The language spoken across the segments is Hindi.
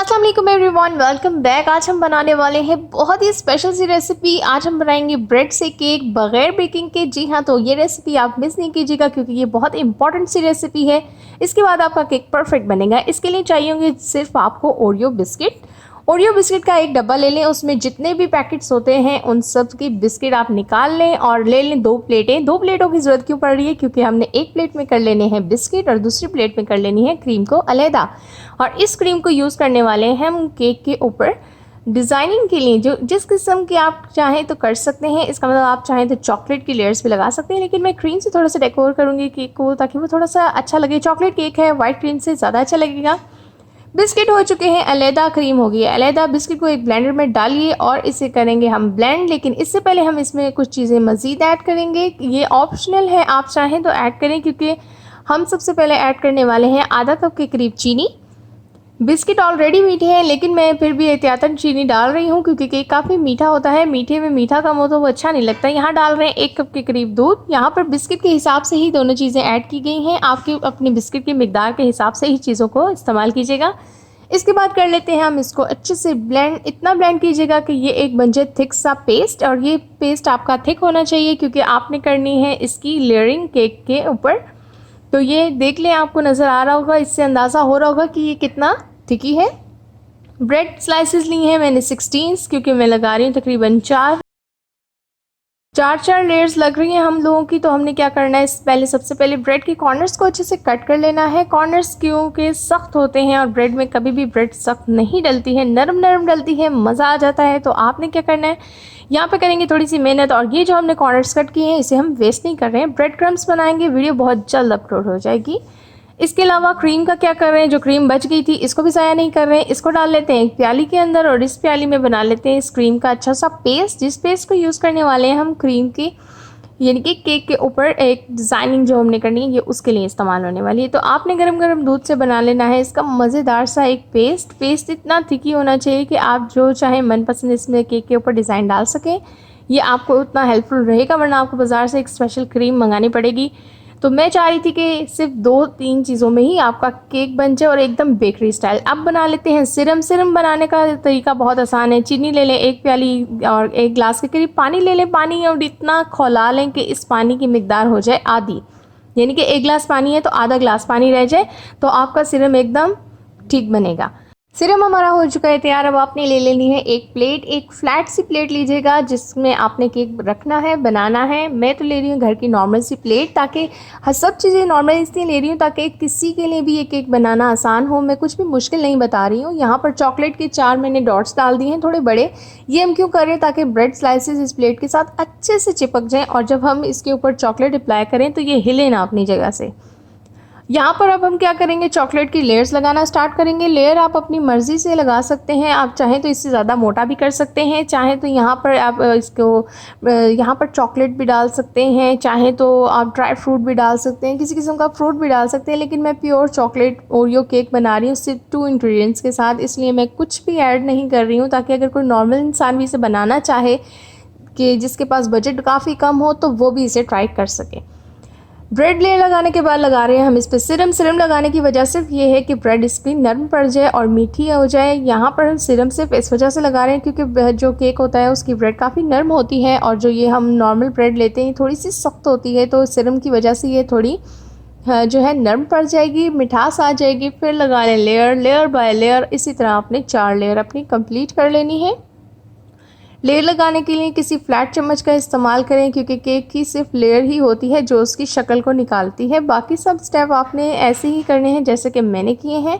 अस्सलाम वालेकुम एवरीवन, वेलकम बैक। आज हम बनाने वाले हैं बहुत ही स्पेशल सी रेसिपी। आज हम बनाएंगे ब्रेड से केक बगैर बेकिंग के। जी हाँ, तो ये रेसिपी आप मिस नहीं कीजिएगा क्योंकि ये बहुत इंपॉर्टेंट सी रेसिपी है। इसके बाद आपका केक परफेक्ट बनेगा। इसके लिए चाहिए होंगे सिर्फ आपको ओरियो बिस्किट। ओरियो बिस्किट का एक डब्बा ले लें, उसमें जितने भी पैकेट्स होते हैं उन सब की बिस्किट आप निकाल लें और ले लें 2 प्लेटें। 2 प्लेटों की ज़रूरत क्यों पड़ रही है? क्योंकि हमने एक प्लेट में कर लेने हैं बिस्किट और दूसरी प्लेट में कर लेनी है क्रीम को अलहदा। और इस क्रीम को यूज़ करने वाले हैं हम केक के ऊपर डिज़ाइनिंग के लिए। जो जिस किस्म की आप चाहें तो कर सकते हैं। इसका मतलब आप चाहें तो चॉकलेट की लेयर्स भी लगा सकते हैं, लेकिन मैं क्रीम से थोड़ा सा डेकोर करूँगी केक को ताकि वो थोड़ा सा अच्छा लगे। चॉकलेट केक है, वाइट क्रीम से ज़्यादा अच्छा लगेगा। बिस्किट हो चुके हैं अलहदा, क्रीम हो गई है अलहदा। बिस्किट को एक ब्लेंडर में डालिए और इसे करेंगे हम ब्लेंड। लेकिन इससे पहले हम इसमें कुछ चीज़ें मज़ीद ऐड करेंगे। ये ऑप्शनल है, आप चाहें तो ऐड करें, क्योंकि हम सबसे पहले ऐड करने वाले हैं आधा कप के करीब चीनी। बिस्किट ऑलरेडी मीठे हैं, लेकिन मैं फिर भी एहतियातन चीनी डाल रही हूँ क्योंकि केक काफ़ी मीठा होता है। मीठे में मीठा कम हो तो वो अच्छा नहीं लगता। यहाँ डाल रहे हैं 1 कप के करीब दूध। यहाँ पर बिस्किट के हिसाब से ही दोनों चीज़ें ऐड की गई हैं। आपके अपने बिस्किट की मिकदार के हिसाब से ही चीज़ों को इस्तेमाल कीजिएगा। इसके बाद कर लेते हैं हम इसको अच्छे से ब्लेंड। इतना ब्लेंड कीजिएगा कि ये एक बन जाए थिक सा पेस्ट। और ये पेस्ट आपका थिक होना चाहिए क्योंकि आपने करनी है इसकी लेयरिंग केक के ऊपर। तो ये देख लें, आपको नज़र आ रहा होगा, इससे अंदाज़ा हो रहा होगा कि ये कितना थिकी है। ब्रेड स्लाइसेस ली हैं मैंने 16, क्योंकि मैं लगा रही हूँ तकरीबन 4 लेयर्स लग रही हैं हम लोगों की। तो हमने क्या करना है, पहले सबसे पहले ब्रेड के कॉर्नर्स को अच्छे से कट कर लेना है। कॉर्नर्स क्योंकि सख्त होते हैं और ब्रेड में कभी भी ब्रेड सख्त नहीं डलती है, नरम नरम डलती है, मज़ा आ जाता है। तो आपने क्या करना है, यहाँ पे करेंगे थोड़ी सी मेहनत। और ये जो हमने कॉर्नर्स कट किए हैं इसे हम वेस्ट नहीं कर रहे हैं, ब्रेड क्रम्स बनाएंगे। वीडियो बहुत जल्द अपलोड हो जाएगी। इसके अलावा क्रीम का क्या कर रहे हैं, जो क्रीम बच गई थी इसको भी ज़ाया नहीं कर रहे हैं। इसको डाल लेते हैं एक प्याली के अंदर और इस प्याली में बना लेते हैं इस क्रीम का अच्छा सा पेस्ट। जिस पेस्ट को यूज़ करने वाले हैं हम क्रीम की, यानी कि केक के ऊपर एक डिज़ाइनिंग जो हमने करनी है ये उसके लिए इस्तेमाल होने वाली है। तो आपने गरम गरम दूध से बना लेना है इसका मज़ेदार सा एक पेस्ट इतना थिकी होना चाहिए कि आप जो चाहें मनपसंद इसमें केक के ऊपर डिज़ाइन डाल सकें। ये आपको उतना हेल्पफुल रहेगा, वरना आपको बाज़ार से एक स्पेशल क्रीम मंगानी पड़ेगी। तो मैं चाह रही थी कि सिर्फ 2-3 चीज़ों में ही आपका केक बन जाए और एकदम बेकरी स्टाइल। अब बना लेते हैं सिरम। सिरम बनाने का तरीका बहुत आसान है। चीनी ले लें 1 प्याली और 1 गिलास के करीब पानी ले लें। पानी और इतना खौला लें कि इस पानी की मिकदार हो जाए आधी, यानी कि 1 गिलास पानी है तो आधा गिलास पानी रह जाए, तो आपका सिरम एकदम ठीक बनेगा। सिरम हमारा हो चुका है तैयार। अब आपने ले लेनी है एक प्लेट। एक फ्लैट सी प्लेट लीजिएगा जिसमें आपने केक रखना है, बनाना है। मैं तो ले रही हूँ घर की नॉर्मल सी प्लेट, ताकि सब चीज़ें नॉर्मल इसलिए ले रही हूँ ताकि किसी के लिए भी ये केक बनाना आसान हो। मैं कुछ भी मुश्किल नहीं बता रही हूँ। यहाँ पर चॉकलेट के 4 मैंने डॉट्स डाल दिए हैं, थोड़े बड़े। ये हम क्यों कर रहे हैं, ताकि ब्रेड स्लाइसेस इस प्लेट के साथ अच्छे से चिपक जाएँ और जब हम इसके ऊपर चॉकलेट अप्लाई करें तो ये हिले ना अपनी जगह से। यहाँ पर अब हम क्या करेंगे, चॉकलेट की लेयर्स लगाना स्टार्ट करेंगे। लेयर आप अपनी मर्ज़ी से लगा सकते हैं। आप चाहें तो इससे ज़्यादा मोटा भी कर सकते हैं, चाहें तो यहाँ पर आप इसको यहाँ पर चॉकलेट भी डाल सकते हैं, चाहें तो आप ड्राई फ्रूट भी डाल सकते हैं, किसी किस्म का फ्रूट भी डाल सकते हैं। लेकिन मैं प्योर चॉकलेट ओरियो केक बना रही हूँ सिर्फ 2 इंग्रेडिएंट्स के साथ, इसलिए मैं कुछ भी ऐड नहीं कर रही हूँ, ताकि अगर कोई नॉर्मल इंसान भी इसे बनाना चाहे कि जिसके पास बजट काफ़ी कम हो तो वो भी इसे ट्राई कर सके। ब्रेड लेयर लगाने के बाद लगा रहे हैं हम इस पर सिरम। सिरम लगाने की वजह सिर्फ ये है कि ब्रेड इस पर नरम पड़ जाए और मीठी हो जाए। यहाँ पर हम सिरम सिर्फ इस वजह से लगा रहे हैं क्योंकि जो केक होता है उसकी ब्रेड काफ़ी नरम होती है और जो ये हम नॉर्मल ब्रेड लेते हैं थोड़ी सी सख्त होती है। तो सिरम की वजह से ये थोड़ी जो है नरम पड़ जाएगी, मिठास आ जाएगी। फिर लगा लें लेयर बाय लेयर। इसी तरह आपने 4 लेयर अपनी कंप्लीट कर लेनी है। लेयर लगाने के लिए किसी फ्लैट चम्मच का इस्तेमाल करें क्योंकि केक की सिर्फ लेयर ही होती है जो उसकी शक्ल को निकालती है। बाकी सब स्टेप आपने ऐसे ही करने हैं जैसे कि मैंने किए हैं।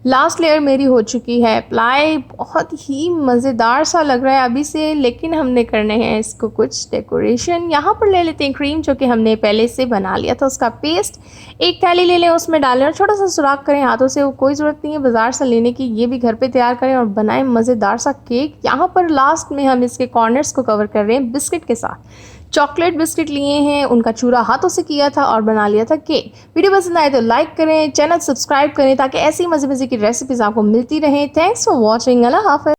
लास्ट लेयर मेरी हो चुकी है अप्लाई। बहुत ही मज़ेदार सा लग रहा है अभी से, लेकिन हमने करने हैं इसको कुछ डेकोरेशन। यहाँ पर ले लेते हैं क्रीम, जो कि हमने पहले से बना लिया था उसका पेस्ट। एक थैली ले लें, उसमें डालें और छोटा सा सुराख करें हाथों से। कोई ज़रूरत नहीं है बाज़ार से लेने की, ये भी घर पे तैयार करें और बनाएं मज़ेदार सा केक। यहाँ पर लास्ट में हम इसके कॉर्नर्स को कवर कर रहे हैं बिस्किट के साथ। चॉकलेट बिस्किट लिए हैं, उनका चूरा हाथों से किया था और बना लिया था केक। वीडियो पसंद आए तो लाइक करें, चैनल सब्सक्राइब करें ताकि ऐसी मज़े मज़े की रेसिपीज़ आपको मिलती रहें। Thanks for watching. अल्लाह हाफ़िज़।